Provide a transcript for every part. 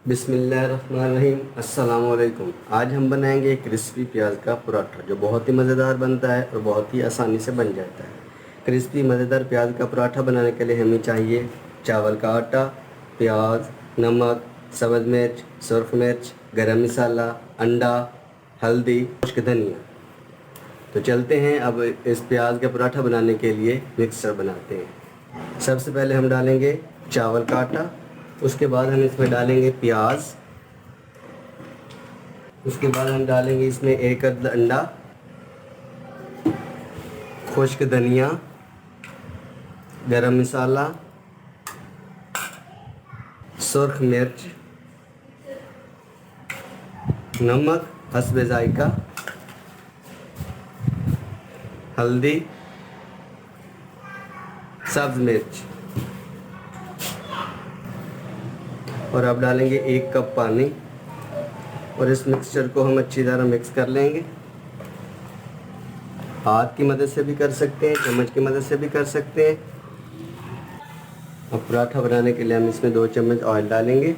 बिस्मिल्लाहिर्रहमानिर्रहीम। अस्सलाम वालेकुम। आज हम बनाएंगे एक क्रिस्पी प्याज का पराठा जो बहुत ही मज़ेदार बनता है और बहुत ही आसानी से बन जाता है। क्रिस्पी मज़ेदार प्याज का पराठा बनाने के लिए हमें चाहिए चावल का आटा, प्याज, नमक, सब्ज़ मिर्च, सुरख मिर्च, गरम मसाला, अंडा, हल्दी, खुश्क धनिया। तो चलते हैं अब इस प्याज का पराठा बनाने के लिए मिक्सचर बनाते हैं। सबसे पहले हम डालेंगे चावल का आटा, उसके बाद हम इसमें डालेंगे प्याज, उसके बाद हम डालेंगे इसमें एक अदद अंडा, खुश्क धनिया, गरम मसाला, सुरख मिर्च, नमक हस्बे जायका, हल्दी, सब्ज़ मिर्च और अब डालेंगे 1 कप पानी और इस मिक्सचर को हम अच्छी तरह मिक्स कर लेंगे। हाथ की मदद से भी कर सकते हैं, चम्मच की मदद से भी कर सकते हैं। अब पराठा बनाने के लिए हम इसमें 2 चम्मच ऑयल डालेंगे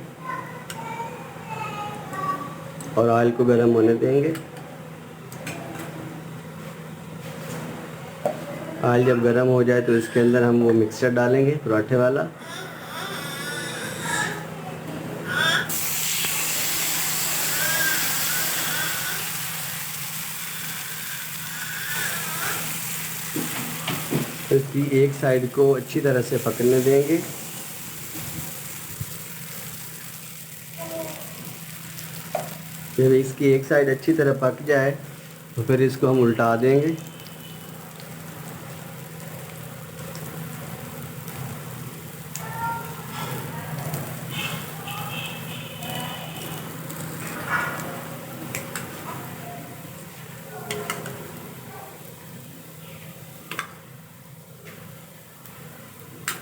और ऑयल को गर्म होने देंगे। ऑयल जब गर्म हो जाए तो इसके अंदर हम वो मिक्सचर डालेंगे पराठे वाला। इसकी एक साइड को अच्छी तरह से पकने देंगे। जब इसकी एक साइड अच्छी तरह पक जाए तो फिर इसको हम उल्टा देंगे।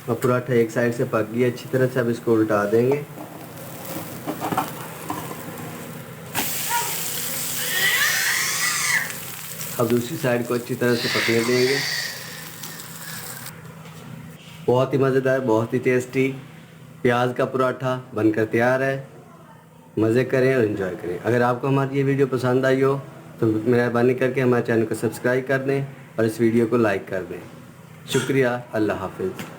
और पराठा एक साइड से पक गया अच्छी तरह से, अब इसको उल्टा देंगे। अब दूसरी साइड को अच्छी तरह से पकने देंगे। बहुत ही मज़ेदार, बहुत ही टेस्टी प्याज का पराठा बनकर तैयार है। मज़े करें और इन्जॉय करें। अगर आपको हमारी ये वीडियो पसंद आई हो तो मेहरबानी करके हमारे चैनल को सब्सक्राइब कर दें और इस वीडियो को लाइक कर दें। शुक्रिया। अल्लाह हाफिज़।